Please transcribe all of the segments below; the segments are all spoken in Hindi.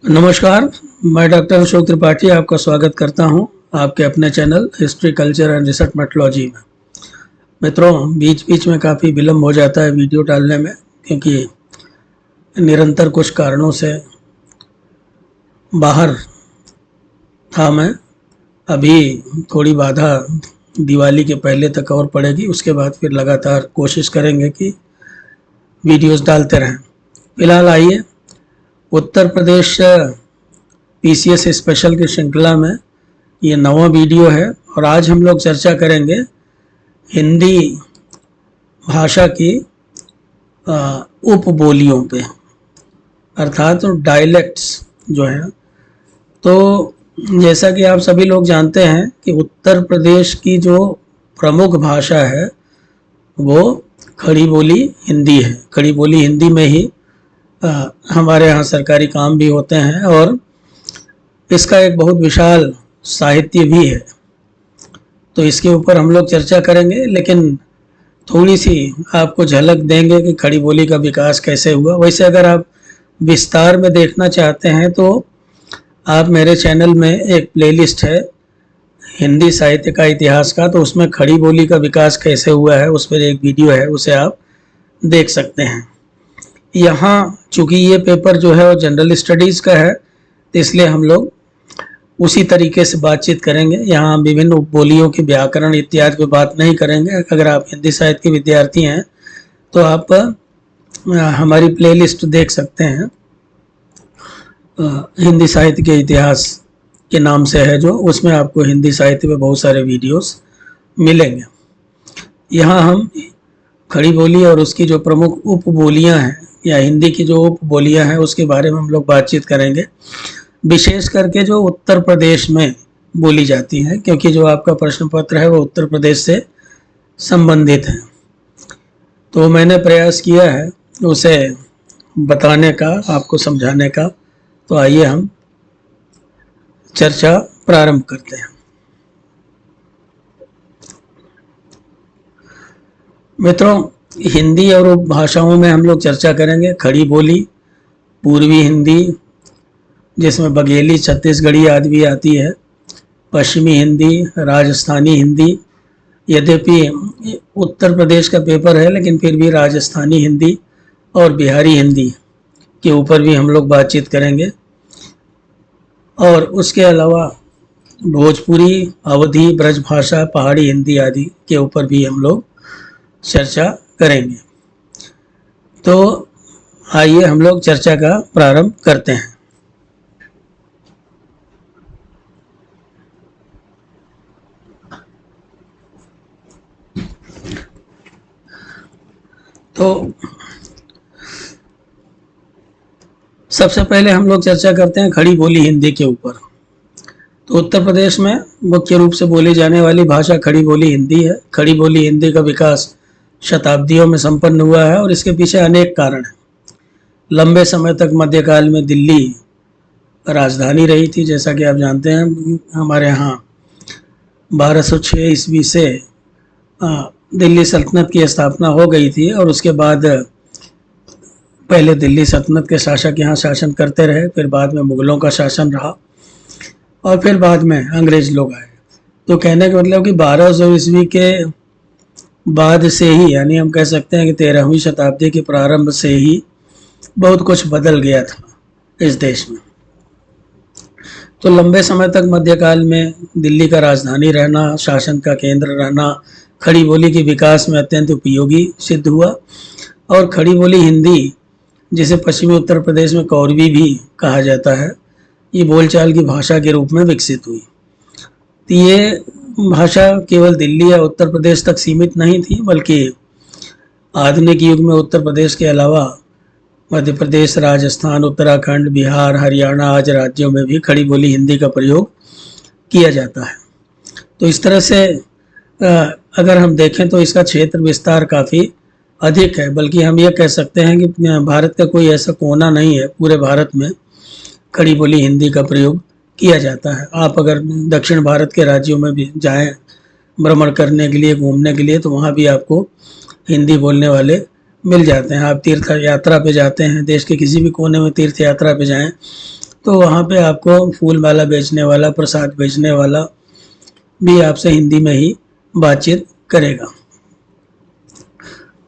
नमस्कार। मैं डॉक्टर अशोक त्रिपाठी आपका स्वागत करता हूं आपके अपने channel history culture and research methodology में। मित्रों, बीच बीच में काफ़ी विलम्ब हो जाता है वीडियो डालने में, क्योंकि निरंतर कुछ कारणों से बाहर था मैं। अभी थोड़ी बाधा दिवाली के पहले तक और पड़ेगी, उसके बाद फिर लगातार कोशिश करेंगे कि वीडियोस डालते रहें। फिलहाल आइए, उत्तर प्रदेश पीसीएस स्पेशल की श्रृंखला में ये 9वां वीडियो है और आज हम लोग चर्चा करेंगे हिंदी भाषा की उपबोलियों पे, अर्थात डायलेक्ट्स जो हैं। तो जैसा कि आप सभी लोग जानते हैं कि उत्तर प्रदेश की जो प्रमुख भाषा है वो खड़ी बोली हिंदी है। खड़ी बोली हिंदी में ही हमारे यहाँ सरकारी काम भी होते हैं और इसका एक बहुत विशाल साहित्य भी है। तो इसके ऊपर हम लोग चर्चा करेंगे, लेकिन थोड़ी सी आपको झलक देंगे कि खड़ी बोली का विकास कैसे हुआ। वैसे अगर आप विस्तार में देखना चाहते हैं तो आप मेरे चैनल में एक प्लेलिस्ट है हिंदी साहित्य का इतिहास का, तो उसमें खड़ी बोली का विकास कैसे हुआ है उस पर एक वीडियो है, उसे आप देख सकते हैं। यहाँ चूँकि ये पेपर जो है वो जनरल स्टडीज़ का है, तो इसलिए हम लोग उसी तरीके से बातचीत करेंगे। यहाँ विभिन्न उपबोलियों के व्याकरण इत्यादि पे बात नहीं करेंगे। अगर आप हिंदी साहित्य के विद्यार्थी हैं तो आप हमारी प्लेलिस्ट देख सकते हैं, हिंदी साहित्य के इतिहास के नाम से है जो, उसमें आपको हिंदी साहित्य में बहुत सारे वीडियोस मिलेंगे। यहाँ हम खड़ी बोली और उसकी जो प्रमुख उपबोलियाँ हैं या हिंदी की जो उपबोलियाँ हैं उसके बारे में हम लोग बातचीत करेंगे, विशेष करके जो उत्तर प्रदेश में बोली जाती है, क्योंकि जो आपका प्रश्न पत्र है वो उत्तर प्रदेश से संबंधित है। तो मैंने प्रयास किया है उसे बताने का, आपको समझाने का। तो आइए हम चर्चा प्रारंभ करते हैं। मित्रों, हिंदी और उपभाषाओं में हम लोग चर्चा करेंगे खड़ी बोली, पूर्वी हिंदी जिसमें बघेली, छत्तीसगढ़ी आदि भी आती है, पश्चिमी हिंदी, राजस्थानी हिंदी। यद्यपि उत्तर प्रदेश का पेपर है लेकिन फिर भी राजस्थानी हिंदी और बिहारी हिंदी के ऊपर भी हम लोग बातचीत करेंगे। और उसके अलावा भोजपुरी, अवधी, ब्रजभाषा, पहाड़ी हिंदी आदि के ऊपर भी हम लोग चर्चा करेंगे। तो आइए हम लोग चर्चा का प्रारंभ करते हैं। तो सबसे पहले हम लोग चर्चा करते हैं खड़ी बोली हिंदी के ऊपर। तो उत्तर प्रदेश में मुख्य रूप से बोली जाने वाली भाषा खड़ी बोली हिंदी है। खड़ी बोली हिंदी का विकास शताब्दियों में संपन्न हुआ है और इसके पीछे अनेक कारण हैं। लंबे समय तक मध्यकाल में दिल्ली राजधानी रही थी, जैसा कि आप जानते हैं। हमारे यहाँ 1206 ईस्वी से दिल्ली सल्तनत की स्थापना हो गई थी और उसके बाद पहले दिल्ली सल्तनत के शासक यहाँ शासन करते रहे, फिर बाद में मुगलों का शासन रहा और फिर बाद में अंग्रेज लोग आए। तो कहने का मतलब कि 1200 ईस्वी के बाद से ही, यानी हम कह सकते हैं कि 13वीं शताब्दी के प्रारंभ से ही बहुत कुछ बदल गया था इस देश में। तो लंबे समय तक मध्यकाल में दिल्ली का राजधानी रहना, शासन का केंद्र रहना खड़ी बोली के विकास में अत्यंत उपयोगी सिद्ध हुआ। और खड़ी बोली हिंदी, जिसे पश्चिमी उत्तर प्रदेश में कौरवी भी कहा जाता है, ये बोलचाल की भाषा के रूप में विकसित हुई। तो ये भाषा केवल दिल्ली या उत्तर प्रदेश तक सीमित नहीं थी, बल्कि आधुनिक युग में उत्तर प्रदेश के अलावा मध्य प्रदेश, राजस्थान, उत्तराखंड, बिहार, हरियाणा आदि राज्यों में भी खड़ी बोली हिंदी का प्रयोग किया जाता है। तो इस तरह से अगर हम देखें तो इसका क्षेत्र विस्तार काफ़ी अधिक है, बल्कि हम ये कह सकते हैं कि भारत का कोई ऐसा कोना नहीं है पूरे भारत में खड़ी बोली हिंदी का प्रयोग किया जाता है। आप अगर दक्षिण भारत के राज्यों में भी जाएं भ्रमण करने के लिए, घूमने के लिए, तो वहाँ भी आपको हिंदी बोलने वाले मिल जाते हैं। आप तीर्थ यात्रा पे जाते हैं, देश के किसी भी कोने में तीर्थ यात्रा पे जाएं तो वहाँ पे आपको फूल माला बेचने वाला, प्रसाद बेचने वाला भी आपसे हिंदी में ही बातचीत करेगा।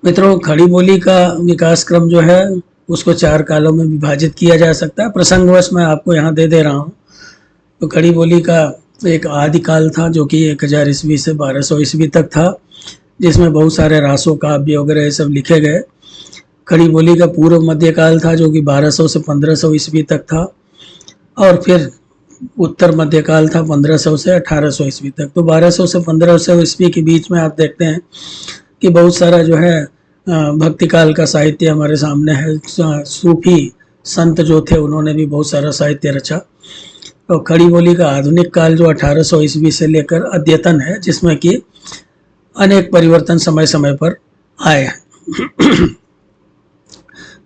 मित्रों, खड़ी बोली का विकास क्रम जो है उसको 4 कालों में विभाजित किया जा सकता है। प्रसंगवश मैं आपको यहाँ दे रहा हूँ। तो खड़ी बोली का एक आदिकाल था जो कि 1000 ईस्वी से 1200 ईस्वी तक था, जिसमें बहुत सारे रासों, काव्य वगैरह सब लिखे गए। खड़ी बोली का पूर्व मध्यकाल था जो कि 1200 से 1500 ईस्वी तक था, और फिर उत्तर मध्यकाल था 1500 से 1800 ईस्वी तक। तो 1200 से 1500 ईस्वी के बीच में आप देखते हैं कि बहुत सारा जो है भक्ति काल का साहित्य हमारे सामने है। सूफी संत जो थे उन्होंने भी बहुत सारा साहित्य रचा। तो खड़ी बोली का आधुनिक काल जो 1800 ईस्वी से लेकर अद्यतन है, जिसमें कि अनेक परिवर्तन समय समय पर आए हैं।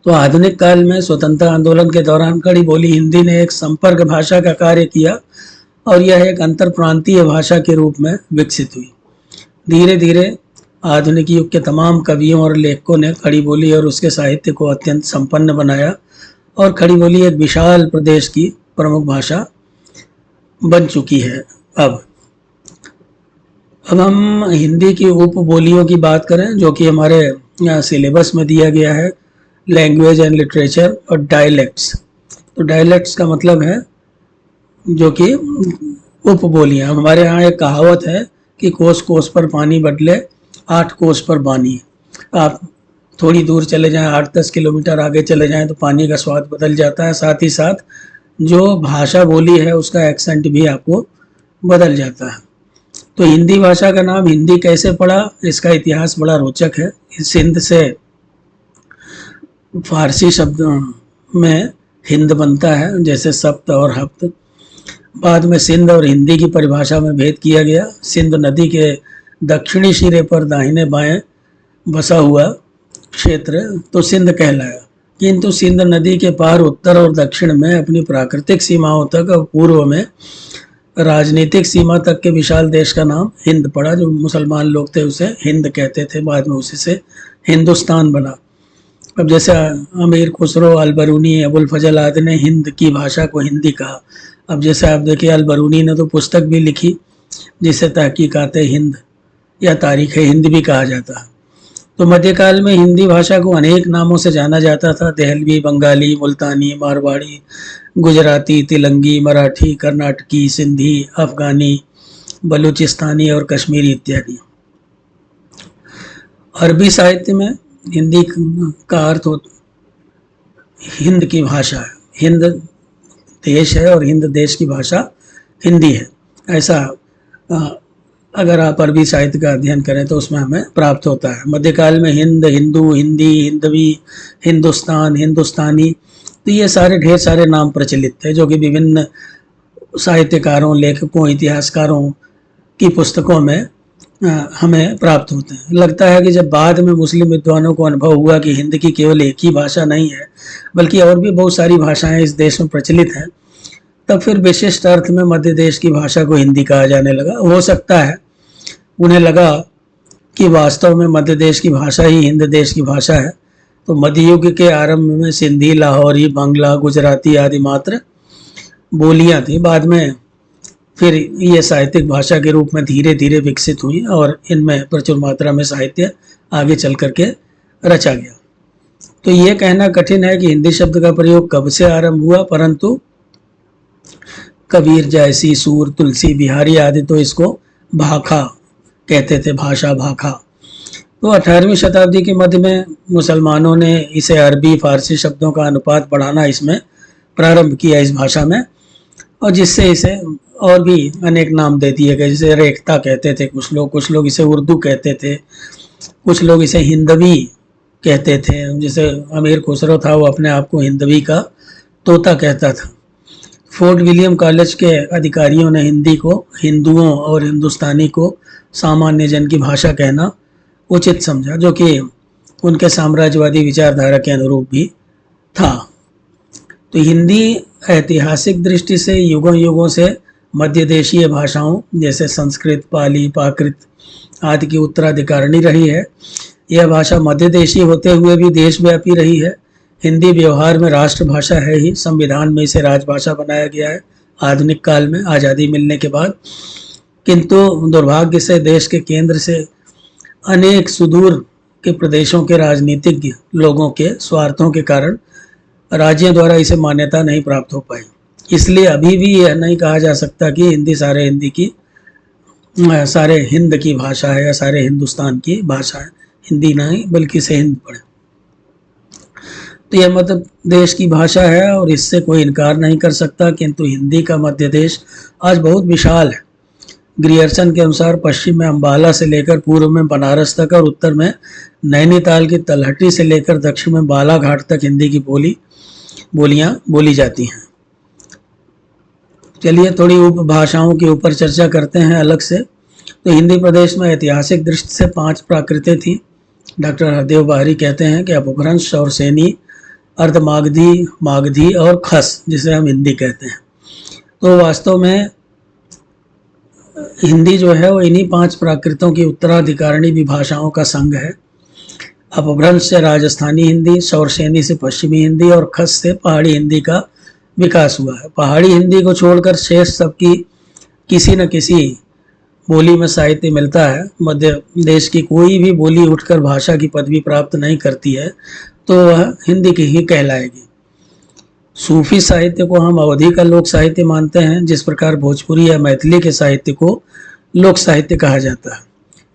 तो आधुनिक काल में स्वतंत्रता आंदोलन के दौरान खड़ी बोली हिंदी ने एक संपर्क भाषा का कार्य किया और यह एक अंतर प्रांतीय भाषा के रूप में विकसित हुई। धीरे धीरे आधुनिक युग के तमाम कवियों और लेखकों ने खड़ी बोली और उसके साहित्य को अत्यंत संपन्न बनाया, और खड़ी बोली एक विशाल प्रदेश की प्रमुख भाषा बन चुकी है। अब हम हिंदी की उपबोलियों की बात करें जो कि हमारे यहाँ सिलेबस में दिया गया है, लैंग्वेज एंड लिटरेचर और डायलेक्ट्स। तो डायलेक्ट्स का मतलब है जो कि उपबोलियाँ। हमारे यहाँ एक कहावत है कि कोस कोस पर पानी बदले 8 कोस पर बानी। आप थोड़ी दूर चले जाएं, 8-10 किलोमीटर आगे चले जाएं तो पानी का स्वाद बदल जाता है, साथ ही साथ जो भाषा बोली है उसका एक्सेंट भी आपको बदल जाता है। तो हिंदी भाषा का नाम हिंदी कैसे पड़ा, इसका इतिहास बड़ा रोचक है। सिंध से फारसी शब्द में हिंद बनता है, जैसे सप्त और हफ्त। बाद में सिंध और हिंदी की परिभाषा में भेद किया गया। सिंध नदी के दक्षिणी सिरे पर दाहिने बाएं बसा हुआ क्षेत्र तो सिंध कहलाया, किंतु सिंध नदी के पार उत्तर और दक्षिण में अपनी प्राकृतिक सीमाओं तक और पूर्व में राजनीतिक सीमा तक के विशाल देश का नाम हिंद पड़ा। जो मुसलमान लोग थे उसे हिंद कहते थे, बाद में उसी से हिंदुस्तान बना। अब जैसे अमीर खुसरो, अलबरूनी, अबुल फजल आदि ने हिंद की भाषा को हिंदी कहा। अब जैसे आप देखिए, अलबरूनी ने तो पुस्तक भी लिखी जिसे तहकीकाते हिंद या तारीख हिंद भी कहा जाता है। तो मध्यकाल में हिंदी भाषा को अनेक नामों से जाना जाता था। देहलवी, बंगाली, मुल्तानी, मारवाड़ी, गुजराती, तेलंगी, मराठी, कर्नाटकी, सिंधी, अफगानी, बलूचिस्तानी और कश्मीरी इत्यादि। अरबी साहित्य में हिंदी का अर्थ हिंद की भाषा है। हिंद देश है और हिंद देश की भाषा हिंदी है। ऐसा अगर आप अरबी साहित्य का अध्ययन करें तो उसमें हमें प्राप्त होता है। मध्यकाल में हिंद, हिंदू, हिंदी, हिंदवी, हिंदुस्तान, हिंदुस्तानी, तो ये सारे ढेर सारे नाम प्रचलित थे जो कि विभिन्न साहित्यकारों, लेखकों, इतिहासकारों की पुस्तकों में हमें प्राप्त होते हैं। लगता है कि जब बाद में मुस्लिम विद्वानों को अनुभव हुआ कि हिंद की केवल एक ही भाषा नहीं है बल्कि और भी बहुत सारी भाषाएं इस देश में प्रचलित हैं, तब फिर विशिष्ट अर्थ में मध्य देश की भाषा को हिंदी कहा जाने लगा। हो सकता है उन्हें लगा कि वास्तव में मध्य देश की भाषा ही हिंद देश की भाषा है। तो मध्य युग के आरंभ में सिंधी, लाहौरी, बांग्ला, गुजराती आदि मात्र बोलियां थी। बाद में फिर ये साहित्यिक भाषा के रूप में धीरे धीरे विकसित हुई और इनमें प्रचुर मात्रा में साहित्य आगे चल करके रचा गया। तो ये कहना कठिन है कि हिंदी शब्द का प्रयोग कब से आरंभ हुआ, परंतु कबीर, जयसी, सूर, तुलसी, बिहारी आदि तो इसको भाखा कहते थे, भाषा भाखा। तो 18वीं शताब्दी के मध्य में मुसलमानों ने इसे अरबी, फारसी शब्दों का अनुपात बढ़ाना इसमें प्रारंभ किया इस भाषा में, और जिससे इसे और भी अनेक नाम दे दिए गए। जैसे रेखता कहते थे कुछ लोग इसे उर्दू कहते थे, कुछ लोग इसे हिंदवी कहते थे। जैसे अमीर खुसरो था वो अपने आप को हिंदवी का तोता कहता था। फोर्ट विलियम कॉलेज के अधिकारियों ने हिंदी को हिंदुओं और हिंदुस्तानी को सामान्य जन की भाषा कहना उचित समझा, जो कि उनके साम्राज्यवादी विचारधारा के अनुरूप भी था। तो हिंदी ऐतिहासिक दृष्टि से युगों युगों से मध्य देशीय भाषाओं जैसे संस्कृत, पाली, प्राकृत आदि की उत्तराधिकारिणी रही है। यह भाषा मध्य देशीय होते हुए भी देशव्यापी रही है। हिंदी व्यवहार में राष्ट्रभाषा है ही, संविधान में इसे राजभाषा बनाया गया है आधुनिक काल में, आज़ादी मिलने के बाद। किंतु दुर्भाग्य से देश के केंद्र से अनेक सुदूर के प्रदेशों के राजनीतिज्ञ लोगों के स्वार्थों के कारण राज्यों द्वारा इसे मान्यता नहीं प्राप्त हो पाई। इसलिए अभी भी यह नहीं कहा जा सकता कि हिंदी सारे हिंद की भाषा है या सारे हिंदुस्तान की भाषा है। हिंदी नहीं बल्कि इसे हिंद पढ़े। तो यह मध्य देश की भाषा है और इससे कोई इनकार नहीं कर सकता। किंतु हिंदी का मध्य देश आज बहुत विशाल है। ग्रियर्सन के अनुसार पश्चिम में अम्बाला से लेकर पूर्व में बनारस तक और उत्तर में नैनीताल की तलहटी से लेकर दक्षिण में बालाघाट तक हिंदी की बोलियां बोली जाती हैं। चलिए थोड़ी उपभाषाओं के ऊपर चर्चा करते हैं अलग से। तो हिंदी प्रदेश में ऐतिहासिक दृष्टि से 5 प्राकृतें थी। डॉक्टर हरदेव बाहरी कहते हैं कि अपभ्रंश और सैनी, अर्धमागधी, मागधी और खस, जिसे हम हिंदी कहते हैं। तो वास्तव में हिंदी जो है वो इन्हीं 5 प्राकृतों की उत्तराधिकारिणी विभाषाओं का संघ है। अपभ्रंश से राजस्थानी हिंदी, शौरसेनी से पश्चिमी हिंदी और खस से पहाड़ी हिंदी का विकास हुआ है। पहाड़ी हिंदी को छोड़कर शेष सबकी किसी न किसी बोली में साहित्य मिलता है। मध्य देश की कोई भी बोली उठकर भाषा की पदवी प्राप्त नहीं करती है तो वह हिंदी की ही कहलाएगी। सूफी साहित्य को हम अवधि का लोक साहित्य मानते हैं, जिस प्रकार भोजपुरी या मैथिली के साहित्य को लोक साहित्य कहा जाता है।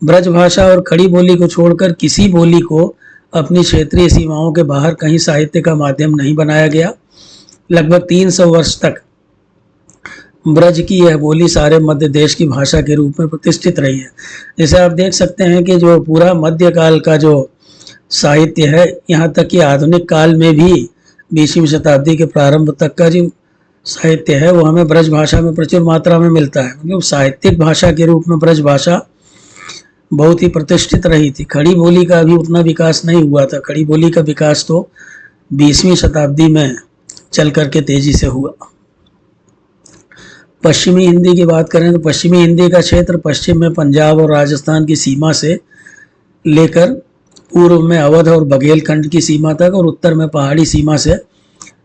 ब्रज भाषा और खड़ी बोली को छोड़कर किसी बोली को अपनी क्षेत्रीय सीमाओं के बाहर कहीं साहित्य का माध्यम नहीं बनाया गया। लगभग 300 वर्ष तक ब्रज की यह बोली सारे मध्य देश की भाषा के रूप में प्रतिष्ठित रही है। जैसे आप देख सकते हैं कि जो पूरा मध्यकाल का जो साहित्य है, यहाँ तक कि आधुनिक काल में भी 20वीं शताब्दी के प्रारंभ तक का जो साहित्य है वो हमें ब्रज भाषा में प्रचुर मात्रा में मिलता है। मतलब साहित्यिक भाषा के रूप में ब्रज भाषा बहुत ही प्रतिष्ठित रही थी। खड़ी बोली का अभी उतना विकास नहीं हुआ था। खड़ी बोली का विकास तो 20वीं शताब्दी में चल करके तेजी से हुआ। पश्चिमी हिंदी की बात करें तो पश्चिमी हिंदी का क्षेत्र पश्चिम में पंजाब और राजस्थान की सीमा से लेकर पूर्व में अवध और बघेलखंड की सीमा तक और उत्तर में पहाड़ी सीमा से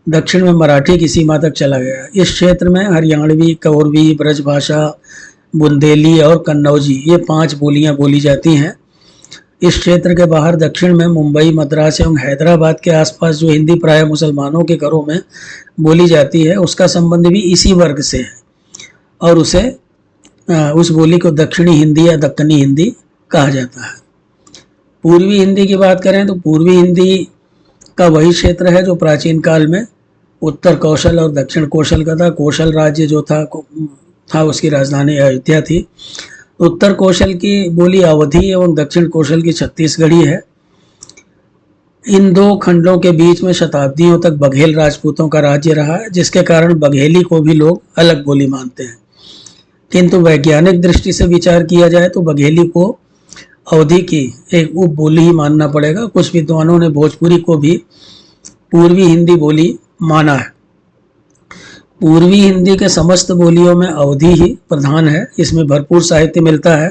दक्षिण में मराठी की सीमा तक चला गया। इस क्षेत्र में हरियाणवी, कौरवी, ब्रजभाषा, बुंदेली और कन्नौजी, ये 5 बोलियां बोली जाती हैं। इस क्षेत्र के बाहर दक्षिण में मुंबई, मद्रास एवं हैदराबाद के आसपास जो हिंदी प्राय मुसलमानों के घरों में बोली जाती है, उसका संबंध भी इसी वर्ग से है और उस बोली को दक्षिणी हिंदी या दक्कनी हिंदी कहा जाता है। पूर्वी हिंदी की बात करें तो पूर्वी हिंदी का वही क्षेत्र है जो प्राचीन काल में उत्तर कौशल और दक्षिण कौशल का था। कौशल राज्य जो था उसकी राजधानी अयोध्या थी। उत्तर कौशल की बोली अवधी एवं दक्षिण कौशल की छत्तीसगढ़ी है। इन 2 खंडों के बीच में शताब्दियों तक बघेल राजपूतों का राज्य रहा है, जिसके कारण बघेली को भी लोग अलग बोली मानते हैं। किंतु वैज्ञानिक दृष्टि से विचार किया जाए तो बघेली को अवधि की एक उप बोली ही मानना पड़ेगा। कुछ विद्वानों ने भोजपुरी को भी पूर्वी हिंदी बोली माना है। पूर्वी हिंदी के समस्त बोलियों में अवधि ही प्रधान है। इसमें भरपूर साहित्य मिलता है।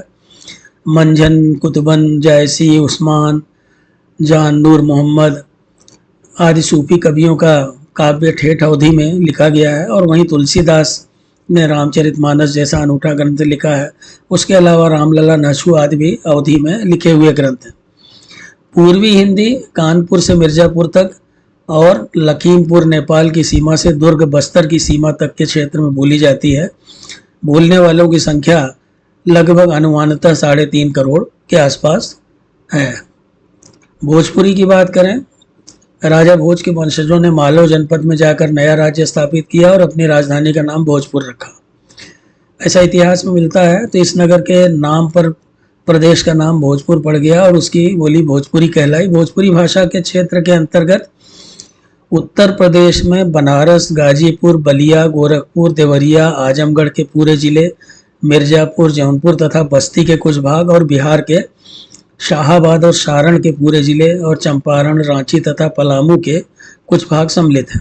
मंझन, कुतुबन, जायसी, उस्मान, जान, नूर मोहम्मद आदि सूफी कवियों का काव्य ठेठ अवधि में लिखा गया है और वहीं तुलसीदास ने रामचरितमानस जैसा अनूठा ग्रंथ लिखा है। उसके अलावा रामलला, नछू आदि भी अवधि में लिखे हुए ग्रंथ हैं। पूर्वी हिंदी कानपुर से मिर्जापुर तक और लखीमपुर नेपाल की सीमा से दुर्ग बस्तर की सीमा तक के क्षेत्र में बोली जाती है। बोलने वालों की संख्या लगभग अनुमानतः 3.5 करोड़ के आसपास है। भोजपुरी की बात करें, राजा भोज के वंशजों ने मालव जनपद में जाकर नया राज्य स्थापित किया और अपनी राजधानी का नाम भोजपुर रखा, ऐसा इतिहास में मिलता है। तो इस नगर के नाम पर प्रदेश का नाम भोजपुर पड़ गया और उसकी बोली भोजपुरी कहलाई। भोजपुरी भाषा के क्षेत्र के अंतर्गत उत्तर प्रदेश में बनारस, गाजीपुर, बलिया, गोरखपुर, देवरिया, आजमगढ़ के पूरे जिले, मिर्जापुर, जौनपुर तथा बस्ती के कुछ भाग और बिहार के शाहाबाद और सारण के पूरे जिले और चंपारण, रांची तथा पलामू के कुछ भाग सम्मिलित हैं।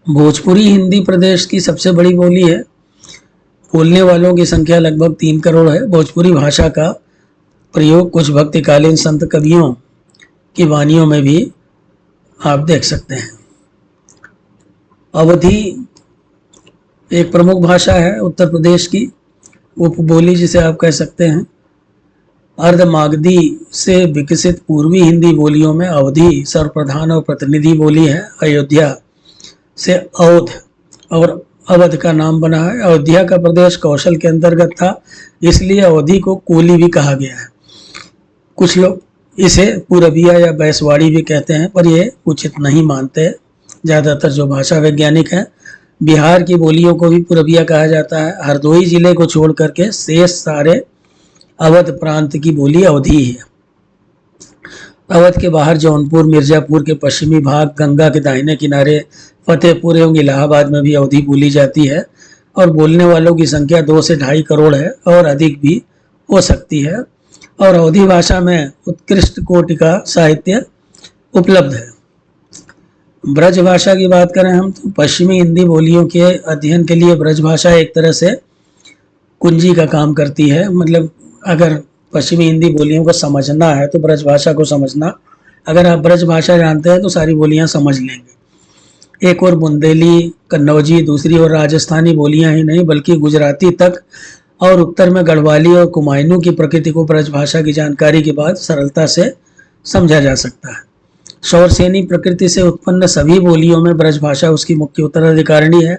भोजपुरी हिंदी प्रदेश की सबसे बड़ी बोली है। बोलने वालों की संख्या लगभग 3 करोड़ है। भोजपुरी भाषा का प्रयोग कुछ भक्तिकालीन संत कवियों की वाणियों में भी आप देख सकते हैं। अवधी एक प्रमुख भाषा है उत्तर प्रदेश की, उपबोली जिसे आप कह सकते हैं। अर्धमागधी से विकसित पूर्वी हिंदी बोलियों में अवधी सर्वप्रधान और प्रतिनिधि बोली है। अयोध्या से अवध और अवध का नाम बना है। अयोध्या का प्रदेश कौशल के अंतर्गत था, इसलिए अवधी को कोली भी कहा गया है। कुछ लोग इसे पूरबिया या बैसवाड़ी भी कहते हैं, पर ये उचित नहीं मानते। ज़्यादातर जो भाषा वैज्ञानिक हैं, बिहार की बोलियों को भी पूरबिया कहा जाता है। हरदोई जिले को छोड़ करके शेष सारे अवध प्रांत की बोली अवधी है। अवध के बाहर जौनपुर, मिर्जापुर के पश्चिमी भाग, गंगा के दाहिने किनारे, फतेहपुर एवं इलाहाबाद में भी अवधी बोली जाती है और बोलने वालों की संख्या 2 से 2.5 करोड़ है और अधिक भी हो सकती है। और अवधी भाषा में उत्कृष्ट कोटि का साहित्य उपलब्ध है। ब्रज भाषा की बात करें हम तो पश्चिमी हिंदी बोलियों के अध्ययन के लिए ब्रज भाषा एक तरह से कुंजी का काम करती है। मतलब अगर पश्चिमी हिंदी बोलियों को समझना है तो ब्रज भाषा को समझना, अगर आप ब्रज भाषा जानते हैं तो सारी बोलियां समझ लेंगे। एक और बुंदेली, कन्नौजी, दूसरी और राजस्थानी बोलियां ही नहीं बल्कि गुजराती तक और उत्तर में गढ़वाली और कुमायूनी की प्रकृति को ब्रज भाषा की जानकारी के बाद सरलता से समझा जा सकता है। शौरसेनी प्रकृति से उत्पन्न सभी बोलियों में ब्रज भाषा उसकी मुख्य उत्तराधिकारिणी है।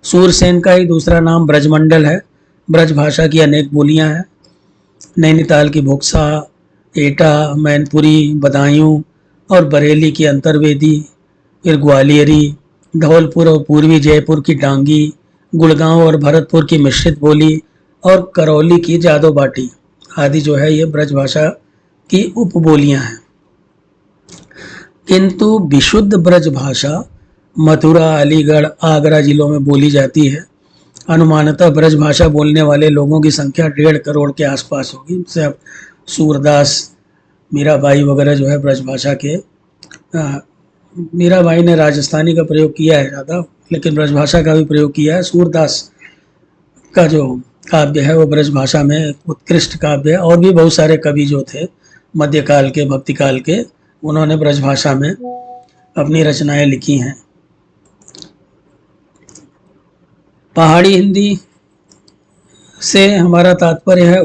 सूरसेन का ही दूसरा नाम ब्रजमंडल है। ब्रज भाषा की अनेक बोलियां हैं। नैनीताल की भुक्सा, एटा, मैनपुरी, बदायूं और बरेली की अंतर्वेदी, फिर ग्वालियरी, धौलपुर और पूर्वी जयपुर की डांगी, गुड़गांव और भरतपुर की मिश्रित बोली और करौली की जादव बाटी आदि जो है ये ब्रज भाषा की उपबोलियां हैं। किंतु विशुद्ध ब्रज भाषा मथुरा, अलीगढ़, आगरा जिलों में बोली जाती है। अनुमानतः ब्रज भाषा बोलने वाले लोगों की संख्या 1.5 करोड़ के आसपास होगी। जैसे अब सूरदास, मीराबाई वगैरह जो है ब्रज भाषा के, मीराबाई ने राजस्थानी का प्रयोग किया है ज़्यादा, लेकिन ब्रज भाषा का भी प्रयोग किया है। सूरदास का जो काव्य है वो ब्रज भाषा में उत्कृष्ट काव्य है। और भी बहुत सारे कवि जो थे मध्यकाल के, भक्तिकाल के, उन्होंने ब्रज भाषा में अपनी रचनाएं लिखी हैं। पहाड़ी हिंदी से हमारा तात्पर्य है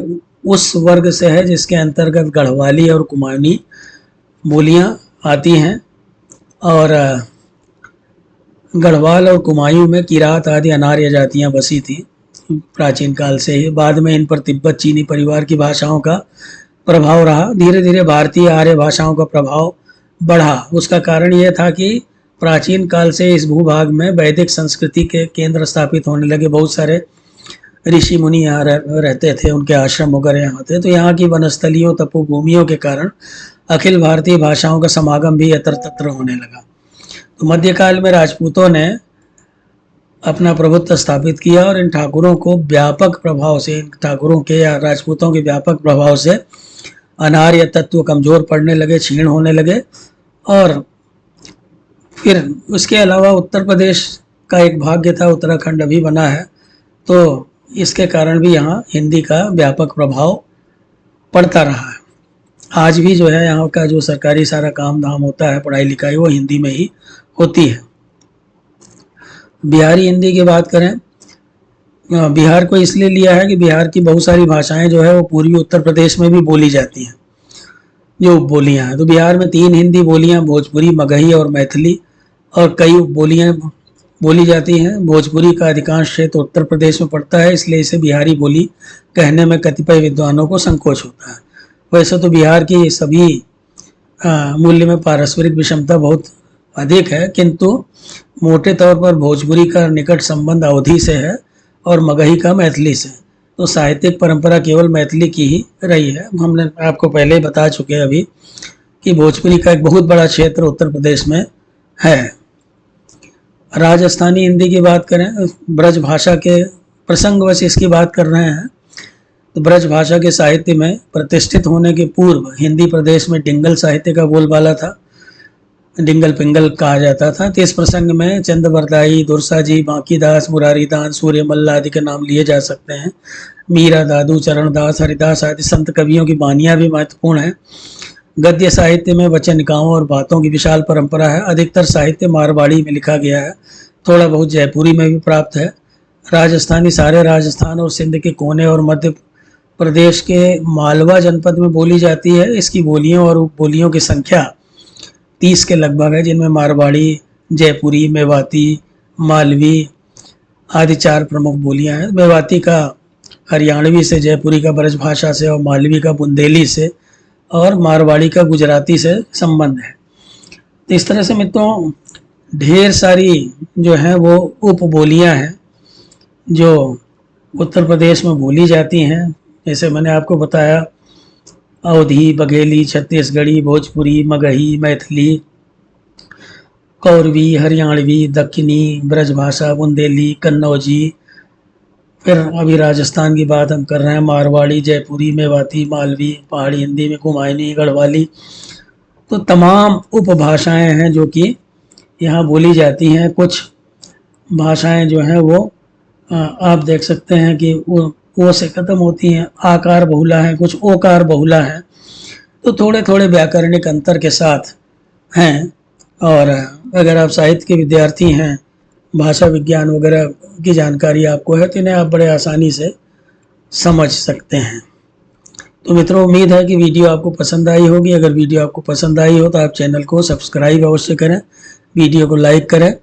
उस वर्ग से है जिसके अंतर्गत गढ़वाली और कुमायूनी बोलियां आती हैं। और गढ़वाल और कुमायूं में किरात आदि अनार्य जातियां बसी थी प्राचीन काल से ही। बाद में इन पर तिब्बत चीनी परिवार की भाषाओं का प्रभाव रहा। धीरे धीरे भारतीय आर्य भाषाओं का प्रभाव बढ़ा। उसका कारण यह था कि प्राचीन काल से इस भूभाग में वैदिक संस्कृति के केंद्र स्थापित होने लगे। बहुत सारे ऋषि मुनि यहाँ रहते थे, उनके आश्रम वगैरह यहाँ थे। तो यहाँ की वनस्थलियों, तपोभूमियों के कारण अखिल भारतीय भाषाओं का समागम भी यत्र तत्र होने लगा। तो मध्यकाल में राजपूतों ने अपना प्रभुत्व स्थापित किया और इन ठाकुरों को व्यापक प्रभाव से, इन ठाकुरों के या राजपूतों के व्यापक प्रभाव से अनार्य तत्व कमजोर पड़ने लगे, क्षीण होने लगे। और फिर उसके अलावा उत्तर प्रदेश का एक भाग्य था, उत्तराखंड अभी बना है, तो इसके कारण भी यहाँ हिंदी का व्यापक प्रभाव पड़ता रहा है। आज भी जो है यहाँ का जो सरकारी सारा काम धाम होता है, पढ़ाई लिखाई, वो हिंदी में ही होती है। बिहारी हिंदी की बात करें, बिहार को इसलिए लिया है कि बिहार की बहुत सारी भाषाएं जो है वो पूर्वी उत्तर प्रदेश में भी बोली जाती हैं, जो बोलियां हैं। तो बिहार में 3 हिंदी बोलियां, भोजपुरी, मगही और मैथिली, और कई बोलियां बोली जाती हैं। भोजपुरी का अधिकांश क्षेत्र उत्तर प्रदेश में पड़ता है, इसलिए इसे बिहारी बोली कहने में कतिपय विद्वानों को संकोच होता है। वैसे तो बिहार की सभी मूल्य में पारस्परिक विषमता बहुत अधिक है, किंतु मोटे तौर पर भोजपुरी का निकट संबंध अवधी से है और मगही का मैथिली से। तो साहित्यिक परंपरा केवल मैथिली की ही रही है। हमने आपको पहले ही बता चुके हैं अभी कि भोजपुरी का एक बहुत बड़ा क्षेत्र उत्तर प्रदेश में है। राजस्थानी हिंदी की बात करें, ब्रज भाषा के प्रसंगवश इसकी बात कर रहे हैं, तो ब्रज भाषा के साहित्य में प्रतिष्ठित होने के पूर्व हिंदी प्रदेश में डिंगल साहित्य का बोलबाला था। डिंगल पिंगल कहा जाता था। तो इस प्रसंग में चंद्रवरदाई, दुर्साजी, बांकीदास, मुरारीदास, सूर्यमल्ल आदि के नाम लिए जा सकते हैं। मीरा, दादू, चरणदास, हरिदास आदि संत कवियों की वानियाँ भी महत्वपूर्ण हैं। गद्य साहित्य में वचनिकाओं और बातों की विशाल परंपरा है। अधिकतर साहित्य मारवाड़ी में लिखा गया है, थोड़ा बहुत जयपुरी में भी प्राप्त है। राजस्थानी सारे राजस्थान और सिंध के कोने और मध्य प्रदेश के मालवा जनपद में बोली जाती है। इसकी बोलियों और उपबोलियों की संख्या 30 के लगभग है, जिनमें मारवाड़ी, जयपुरी, मेवाती, मालवी आदि 4 प्रमुख बोलियां हैं। मेवाती का हरियाणवी से, जयपुरी का ब्रजभाषा से और मालवी का बुंदेली से और मारवाड़ी का गुजराती से संबंध है। तो इस तरह से मित्रों ढेर सारी जो हैं वो उपबोलियां हैं जो उत्तर प्रदेश में बोली जाती हैं। जैसे मैंने आपको बताया, अवधी, बघेली, छत्तीसगढ़ी, भोजपुरी, मगही, मैथिली, कौरवी, हरियाणवी, दक्खनी, ब्रजभाषा, बुंदेली, कन्नौजी। फिर अभी राजस्थान की बात हम कर रहे हैं, मारवाड़ी, जयपुरी, मेवाती, मालवी, पहाड़ी हिंदी में कुमायूनी, गढ़वाली। तो तमाम उपभाषाएं हैं जो कि यहाँ बोली जाती हैं। कुछ भाषाएं जो हैं वो आप देख सकते हैं कि वो से ख़त्म होती हैं, आकार बहुला है, कुछ ओकार बहुला है। तो थोड़े थोड़े व्याकरणिक अंतर के साथ हैं। और अगर आप साहित्य के विद्यार्थी हैं, भाषा विज्ञान वगैरह की जानकारी आपको है, तो इन्हें आप बड़े आसानी से समझ सकते हैं। तो मित्रों उम्मीद है कि वीडियो आपको पसंद आई होगी। अगर वीडियो आपको पसंद आई हो तो आप चैनल को सब्सक्राइब अवश्य करें, वीडियो को लाइक करें।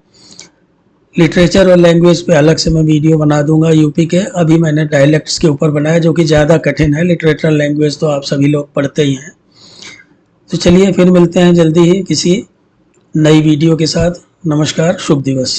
लिटरेचर और लैंग्वेज पे अलग से मैं वीडियो बना दूंगा यूपी के। अभी मैंने डायलेक्ट्स के ऊपर बनाया जो कि ज़्यादा कठिन है। लिटरेचर लैंग्वेज तो आप सभी लोग पढ़ते ही हैं। तो चलिए फिर मिलते हैं जल्दी ही किसी नई वीडियो के साथ। नमस्कार, शुभ दिवस।